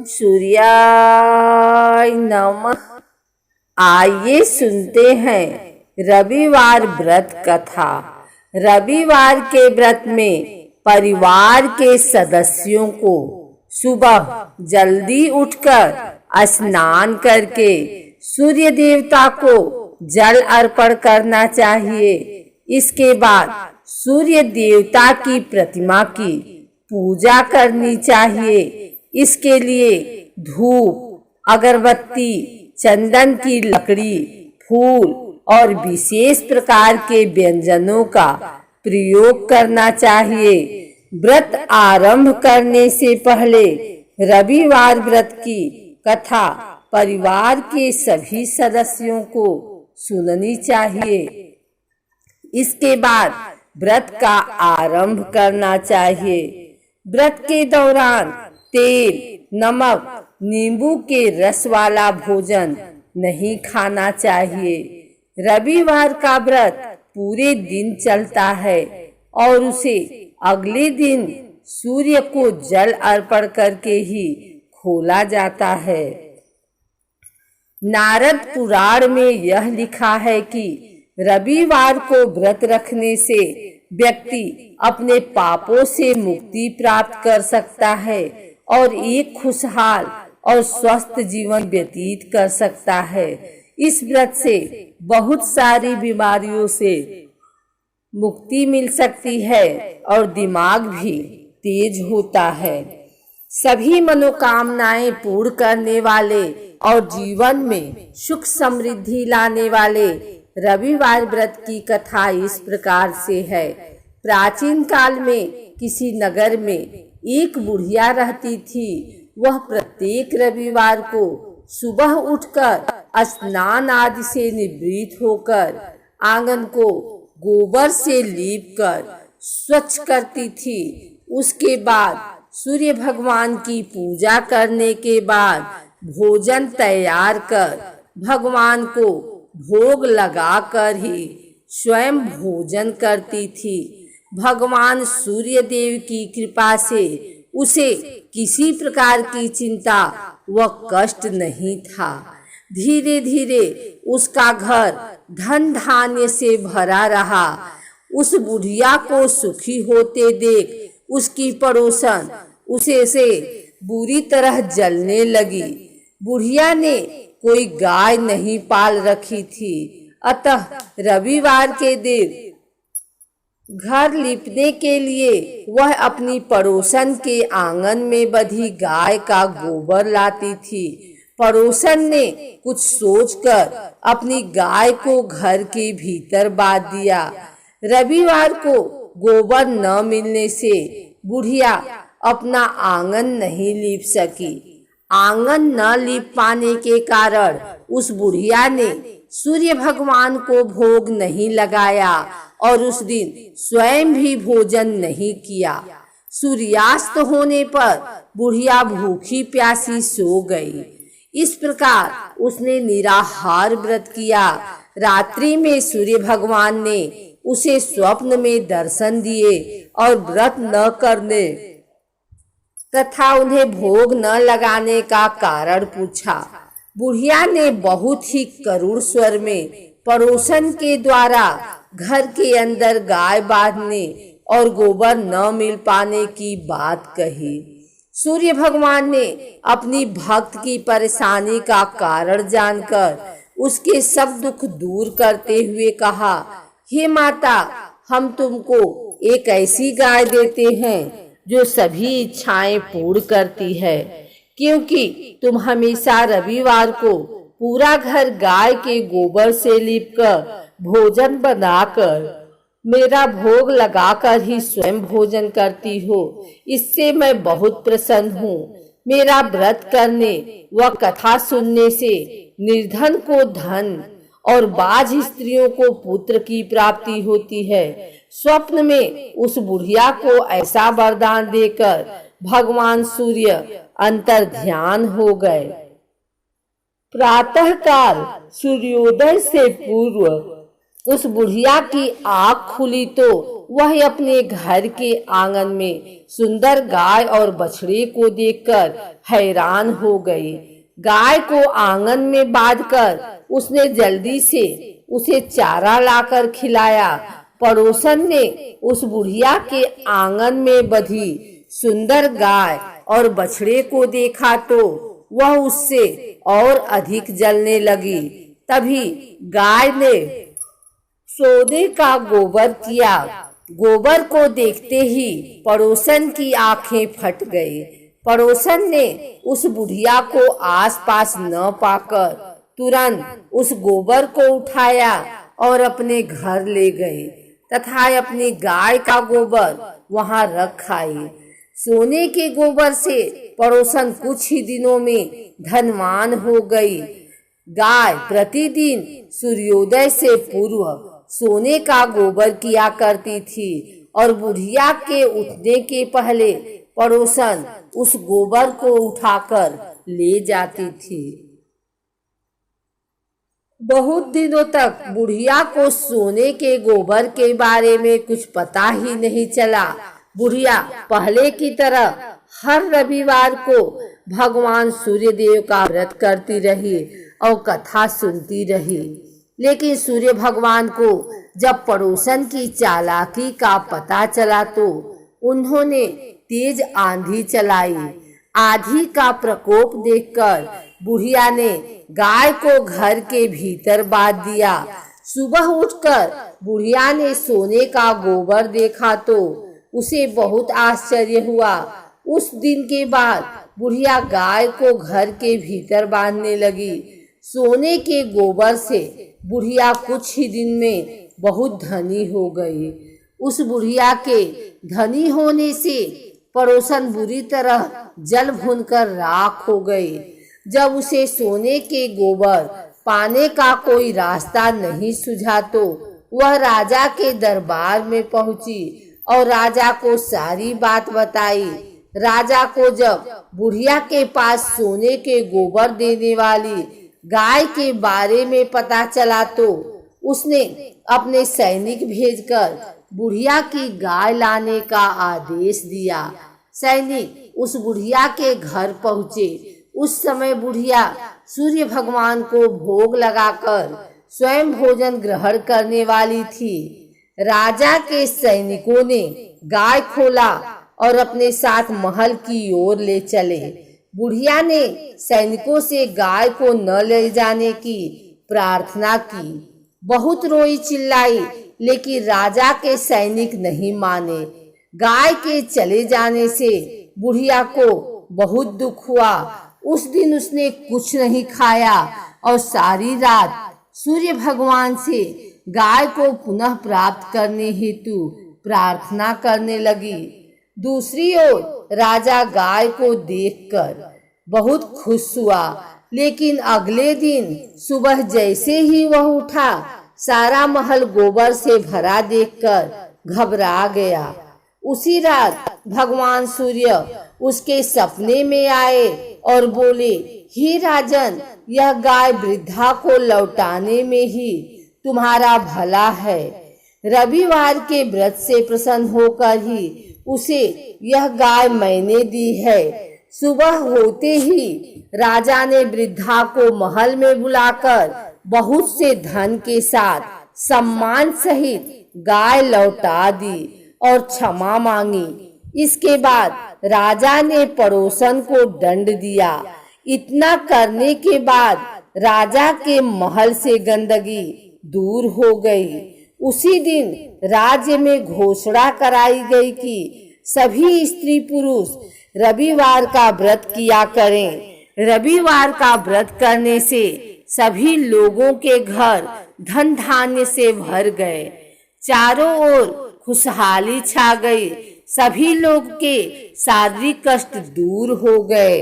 सूर्याय नमः। आइए सुनते हैं रविवार व्रत कथा। रविवार के व्रत में परिवार के सदस्यों को सुबह जल्दी उठकर स्नान करके सूर्य देवता को जल अर्पण करना चाहिए। इसके बाद सूर्य देवता की प्रतिमा की पूजा करनी चाहिए। इसके लिए धूप, अगरबत्ती, चंदन की लकड़ी, फूल और विशेष प्रकार के व्यंजनों का प्रयोग करना चाहिए। व्रत आरंभ करने से पहले रविवार व्रत की कथा परिवार के सभी सदस्यों को सुननी चाहिए। इसके बाद व्रत का आरंभ करना चाहिए। व्रत के दौरान तेल, नमक, नींबू के रस वाला भोजन नहीं खाना चाहिए। रविवार का व्रत पूरे दिन चलता है और उसे अगले दिन सूर्य को जल अर्पण करके ही खोला जाता है। नारद पुराण में यह लिखा है कि रविवार को व्रत रखने से व्यक्ति अपने पापों से मुक्ति प्राप्त कर सकता है और एक खुशहाल और स्वस्थ जीवन व्यतीत कर सकता है। इस व्रत से बहुत सारी बीमारियों से मुक्ति मिल सकती है और दिमाग भी तेज होता है। सभी मनोकामनाएं पूर्ण करने वाले और जीवन में सुख समृद्धि लाने वाले रविवार व्रत की कथा इस प्रकार से है। प्राचीन काल में किसी नगर में एक बुढ़िया रहती थी। वह प्रत्येक रविवार को सुबह उठकर स्नान आदि से निवृत्त होकर आंगन को गोबर से लीपकर स्वच्छ करती थी। उसके बाद सूर्य भगवान की पूजा करने के बाद भोजन तैयार कर भगवान को भोग लगाकर ही स्वयं भोजन करती थी। भगवान सूर्य देव की कृपा से उसे किसी प्रकार की चिंता व कष्ट नहीं था। धीरे धीरे उसका घर धन धान्य से भरा रहा। उस बुढ़िया को सुखी होते देख उसकी पड़ोसन उसे से बुरी तरह जलने लगी। बुढ़िया ने कोई गाय नहीं पाल रखी थी, अतः रविवार के दिन घर लीपने के लिए वह अपनी पड़ोसन के आंगन में बंधी गाय का गोबर लाती थी। पड़ोसन ने कुछ सोचकर अपनी गाय को घर के भीतर बांध दिया। रविवार को गोबर न मिलने से बुढ़िया अपना आंगन नहीं लीप सकी। आंगन न लीप पाने के कारण उस बुढ़िया ने सूर्य भगवान को भोग नहीं लगाया और उस दिन स्वयं भी भोजन नहीं किया। सूर्यास्त होने पर बुढ़िया भूखी प्यासी सो गई। इस प्रकार उसने निराहार व्रत किया। रात्रि में सूर्य भगवान ने उसे स्वप्न में दर्शन दिए और व्रत न करने तथा उन्हें भोग न लगाने का कारण पूछा। बुढ़िया ने बहुत ही करुण स्वर में पड़ोसन के द्वारा घर के अंदर गाय बांधने और गोबर न मिल पाने की बात कही। सूर्य भगवान ने अपनी भक्त की परेशानी का कारण जानकर उसके सब दुख दूर करते हुए कहा, हे माता, हम तुमको एक ऐसी गाय देते हैं जो सभी इच्छाएं पूर्ण करती है, क्योंकि तुम हमेशा रविवार को पूरा घर गाय के गोबर से लीपकर भोजन बनाकर मेरा भोग लगाकर ही स्वयं भोजन करती हो। इससे मैं बहुत प्रसन्न हूँ। मेरा व्रत करने व कथा सुनने से निर्धन को धन और बाझ स्त्रियों को पुत्र की प्राप्ति होती है। स्वप्न में उस बुढ़िया को ऐसा वरदान देकर भगवान सूर्य अंतर ध्यान हो गए। प्रातः काल सूर्योदय से पूर्व उस बुढ़िया की आँख खुली तो वह अपने घर के आंगन में सुंदर गाय और बछड़े को देखकर हैरान हो गई। गाय को आंगन में बांधकर उसने जल्दी से उसे चारा लाकर खिलाया। पड़ोसन ने उस बुढ़िया के आंगन में बंधी सुंदर गाय और बछड़े को देखा तो वह उससे और अधिक जलने लगी। तभी गाय ने सोने का गोबर किया। गोबर को देखते ही पड़ोसन की आंखें फट गई। पड़ोसन ने उस बुढ़िया को आसपास न पाकर तुरंत उस गोबर को उठाया और अपने घर ले गए तथा अपनी गाय का गोबर वहां रख आई। सोने के गोबर से पड़ोसन कुछ ही दिनों में धनवान हो गई। गाय प्रतिदिन सूर्योदय से पूर्व सोने का गोबर किया करती थी और बुढ़िया के उठने के पहले पड़ोसन उस गोबर को उठाकर ले जाती थी। बहुत दिनों तक बुढ़िया को सोने के गोबर के बारे में कुछ पता ही नहीं चला। बुढ़िया पहले की तरह हर रविवार को भगवान सूर्यदेव का व्रत करती रही और कथा सुनती रही। लेकिन सूर्य भगवान को जब पड़ोसन की चालाकी का पता चला तो उन्होंने तेज आंधी चलाई। आंधी का प्रकोप देखकर बुढ़िया ने गाय को घर के भीतर बांध दिया। सुबह उठकर बुढ़िया ने सोने का गोबर देखा तो उसे बहुत आश्चर्य हुआ। उस दिन के बाद बुढ़िया गाय को घर के भीतर बांधने लगी। सोने के गोबर से बुढ़िया कुछ ही दिन में बहुत धनी हो गई। उस बुढ़िया के धनी होने से पड़ोसन बुरी तरह जल भुनकर राख हो गई। जब उसे सोने के गोबर पाने का कोई रास्ता नहीं सूझा तो वह राजा के दरबार में पहुंची और राजा को सारी बात बताई। राजा को जब बुढ़िया के पास सोने के गोबर देने वाली गाय के बारे में पता चला तो उसने अपने सैनिक भेजकर बुढ़िया की गाय लाने का आदेश दिया। सैनिक उस बुढ़िया के घर पहुँचे। उस समय बुढ़िया सूर्य भगवान को भोग लगाकर स्वयं भोजन ग्रहण करने वाली थी। राजा के सैनिकों ने गाय खोला और अपने साथ महल की ओर ले चले। बुढ़िया ने सैनिकों से गाय को न ले जाने की प्रार्थना की। बहुत रोई चिल्लाई, लेकिन राजा के सैनिक नहीं माने। गाय के चले जाने से बुढ़िया को बहुत दुख हुआ। उस दिन उसने कुछ नहीं खाया और सारी रात सूर्य भगवान से गाय को पुनः प्राप्त करने हेतु प्रार्थना करने लगी। दूसरी ओर राजा गाय को देखकर बहुत खुश हुआ, लेकिन अगले दिन सुबह जैसे ही वह उठा, सारा महल गोबर से भरा देखकर घबरा गया। उसी रात भगवान सूर्य उसके सपने में आए और बोले, हे राजन, यह गाय वृद्धा को लौटाने में ही तुम्हारा भला है। रविवार के व्रत से प्रसन्न होकर ही उसे यह गाय मैंने दी है। सुबह होते ही राजा ने वृद्धा को महल में बुलाकर बहुत से धन के साथ सम्मान सहित गाय लौटा दी और क्षमा मांगी। इसके बाद राजा ने पड़ोसन को दंड दिया। इतना करने के बाद राजा के महल से गंदगी दूर हो गई। उसी दिन राज्य में घोषणा कराई गई कि सभी स्त्री पुरुष रविवार का व्रत किया करें। रविवार का व्रत करने से सभी लोगों के घर धन धान्य से भर गए। चारों ओर खुशहाली छा गई। सभी लोग के शारीरिक कष्ट दूर हो गए।